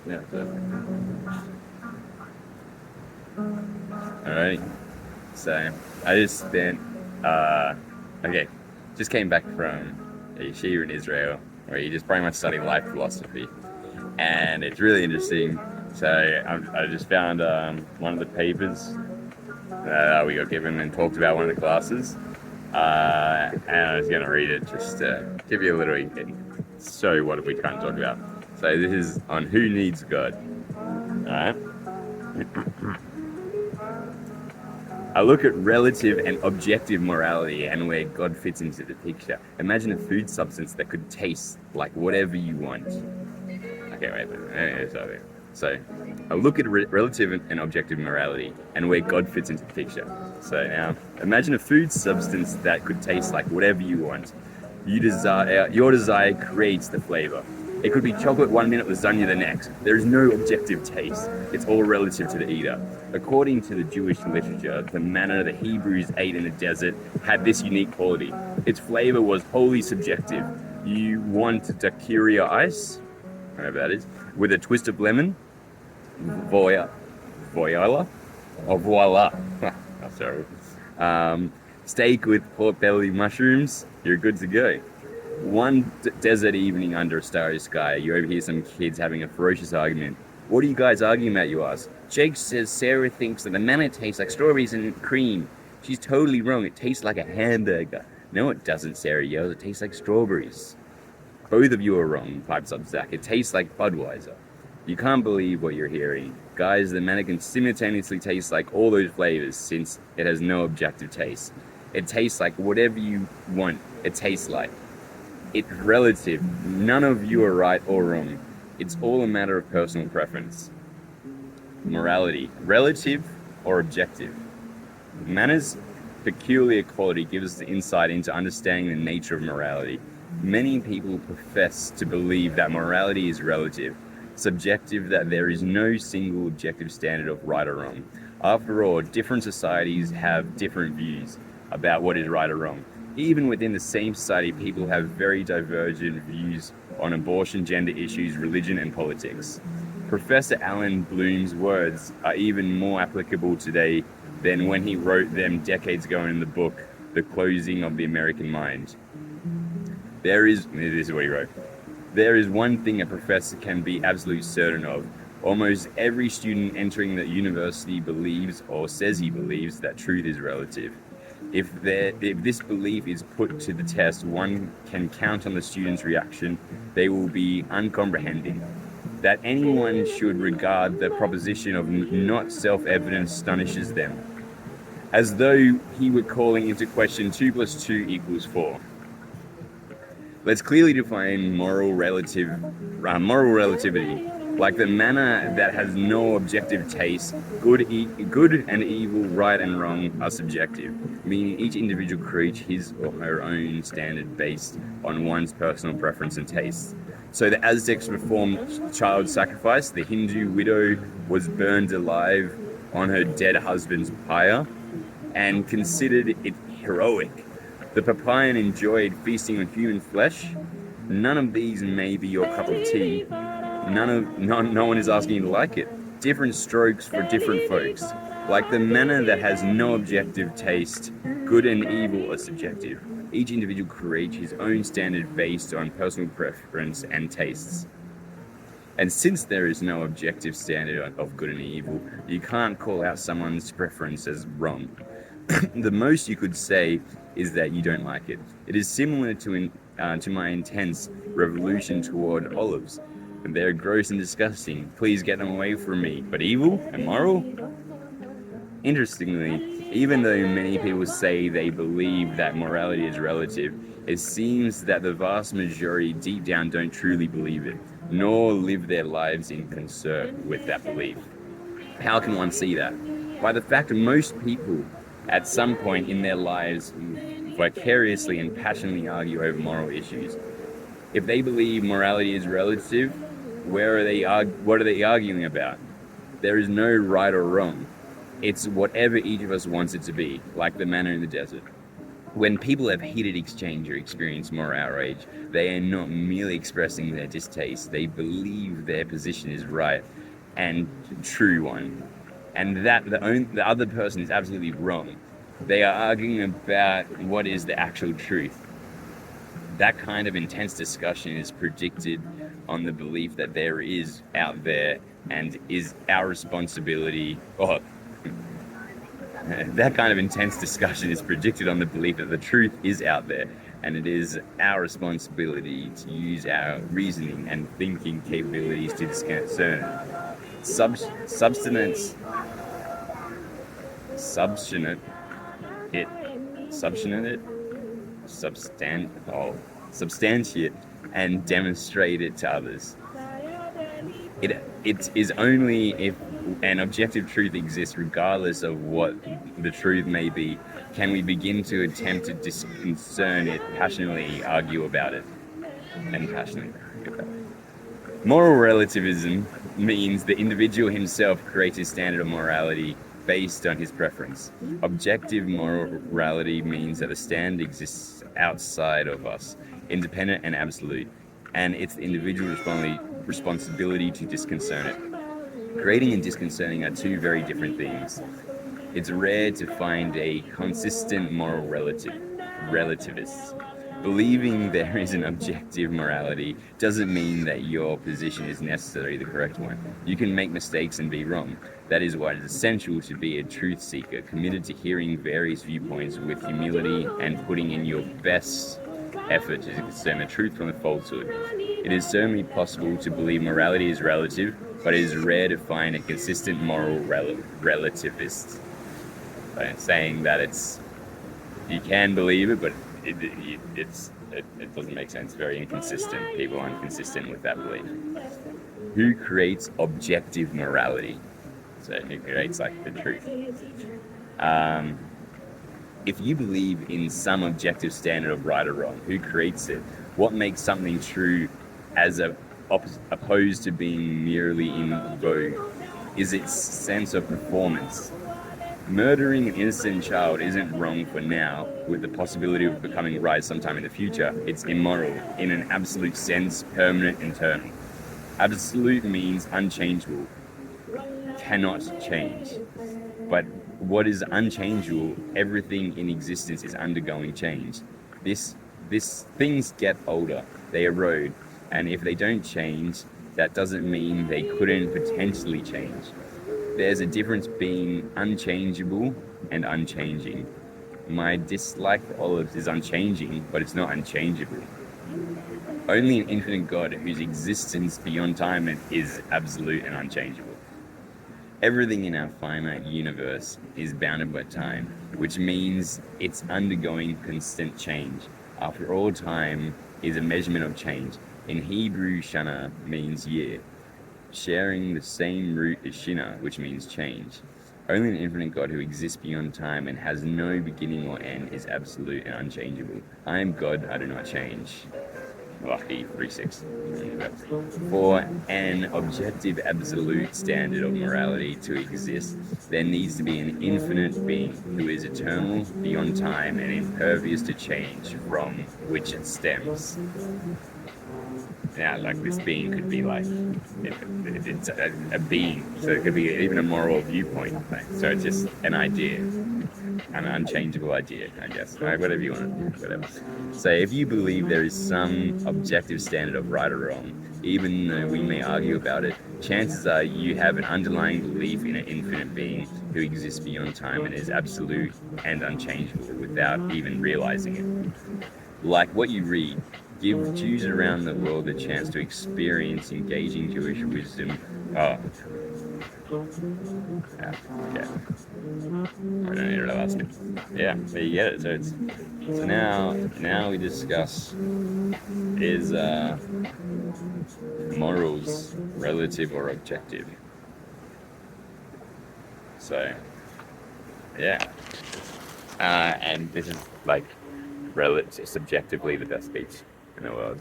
Yeah. Alright. So I just spent okay, just came back from a yeshiva in Israel where you just pretty much study life philosophy, and it's really interesting. So I just found one of the papers that we got given and talked about one of the classes, and I was going to read it just to give you a little show what we kind of talk about. So this is on who needs God. All right. I look at relative and objective morality and where God fits into the picture. Imagine a food substance that could taste like whatever you want. Okay, wait. So I look at relative and objective morality and where God fits into the picture. So now, imagine a food substance that could taste like whatever you want. Your desire creates the flavor. It could be chocolate 1 minute, lasagna the next. There is no objective taste. It's all relative to the eater. According to the Jewish literature, the manna the Hebrews ate in the desert had this unique quality. Its flavor was wholly subjective. You want daiquiri ice, whatever that is, with a twist of lemon, voila, oh, sorry. Steak with pork belly mushrooms, you're good to go. One desert evening under a starry sky, you overhear some kids having a ferocious argument. What are you guys arguing about, you ask? Jake says Sarah thinks that the manna tastes like strawberries and cream. She's totally wrong. It tastes like a hamburger. No, it doesn't, Sarah yells. It tastes like strawberries. Both of you are wrong, pipes up Zach. It tastes like Budweiser. You can't believe what you're hearing. Guys, the manna can simultaneously taste like all those flavors since it has no objective taste. It tastes like whatever you want it tastes like. It's relative. None of you are right or wrong. It's all a matter of personal preference. Morality, relative or objective? Manna's peculiar quality gives us the insight into understanding the nature of morality. Many people profess to believe that morality is relative, subjective, that there is no single objective standard of right or wrong. After all, different societies have different views about what is right or wrong. Even within the same society, people have very divergent views on abortion, gender issues, religion, and politics. Professor Alan Bloom's words are even more applicable today than when he wrote them decades ago in the book, The Closing of the American Mind. This is what he wrote. There is one thing a professor can be absolutely certain of. Almost every student entering the university believes or says he believes that truth is relative. If this belief is put to the test, one can count on the student's reaction. They will be uncomprehending. That anyone should regard the proposition of not self-evident astonishes them, as though he were calling into question 2 + 2 = 4. Let's clearly define moral relativity. Like the manna that has no objective taste, good and evil, right and wrong are subjective, meaning each individual creates his or her own standard based on one's personal preference and tastes. So the Aztecs performed child sacrifice. The Hindu widow was burned alive on her dead husband's pyre and considered it heroic. The Papayan enjoyed feasting on human flesh. None of these may be your cup of tea. No one is asking you to like it. Different strokes for different folks. Like the manna that has no objective taste, good and evil are subjective. Each individual creates his own standard based on personal preference and tastes. And since there is no objective standard of good and evil, you can't call out someone's preference as wrong. The most you could say is that you don't like it. It is similar to my intense revolution toward olives. They're gross and disgusting. Please get them away from me. But evil and moral? Interestingly, even though many people say they believe that morality is relative, it seems that the vast majority deep down don't truly believe it, nor live their lives in concert with that belief. How can one see that? By the fact that most people, at some point in their lives, vicariously and passionately argue over moral issues. If they believe morality is relative, what are they arguing about? There is no right or wrong. It's whatever each of us wants it to be, like the manna in the desert. When people have heated exchange or experience moral outrage, they are not merely expressing their distaste, they believe their position is right and true one, and that the other person is absolutely wrong. They are arguing about what is the actual truth. That kind of intense discussion is predicted on the belief that there is out there and is our responsibility, or that kind of intense discussion is predicted on the belief that the truth is out there, and it is our responsibility to use our reasoning and thinking capabilities to discern it. Substance, substantiate it, substantiate and demonstrate it to others. It is only if an objective truth exists, regardless of what the truth may be, can we begin to attempt to discern it, passionately argue about it, and passionately argue about it. Moral relativism means the individual himself creates his standard of morality based on his preference. Objective morality means that the standard exists outside of us, independent and absolute, and it's the individual responsibility to disconcern it. Creating and disconcerting are two very different things. It's rare to find a consistent moral relativist. Believing there is an objective morality doesn't mean that your position is necessarily the correct one. You can make mistakes and be wrong. That is why it is essential to be a truth seeker, committed to hearing various viewpoints with humility and putting in your best effort to discern the truth from the falsehood. It is certainly possible to believe morality is relative, but it is rare to find a consistent moral relativist. Saying that you can believe it, but it doesn't make sense. Very inconsistent. People are inconsistent with that belief. Who creates objective morality? So who creates like the truth? If you believe in some objective standard of right or wrong, who creates it? What makes something true as opposed to being merely in vogue? Is its sense of performance? Murdering an innocent child isn't wrong for now, with the possibility of becoming right sometime in the future. It's immoral, in an absolute sense, permanent and eternal. Absolute means unchangeable, cannot change. But what is unchangeable, everything in existence is undergoing change. This things get older, they erode, and if they don't change, that doesn't mean they couldn't potentially change. There's a difference being unchangeable and unchanging. My dislike for olives is unchanging, but it's not unchangeable. Only an infinite God whose existence beyond time is absolute and unchangeable. Everything in our finite universe is bounded by time, which means it's undergoing constant change. After all, time is a measurement of change. In Hebrew, shana means year, sharing the same root as shina, which means change. Only an infinite God who exists beyond time and has no beginning or end is absolute and unchangeable. I am God, I do not change. Lucky 3:6. For an objective absolute standard of morality to exist, there needs to be an infinite being who is eternal, beyond time, and impervious to change, from which it stems. Now, like this being could be like, it's a being, so it could be even a moral viewpoint. So it's just an idea, an unchangeable idea, I guess. Right? Whatever you want to do, whatever. So if you believe there is some objective standard of right or wrong, even though we may argue about it, chances are you have an underlying belief in an infinite being who exists beyond time and is absolute and unchangeable without even realizing it. Like what you read, give Jews around the world the chance to experience engaging Jewish wisdom. Oh. Yeah. I don't need to ask me. Yeah, there you get it. So now we discuss is morals relative or objective. So yeah. And this is like relative, subjectively the best speech in the world.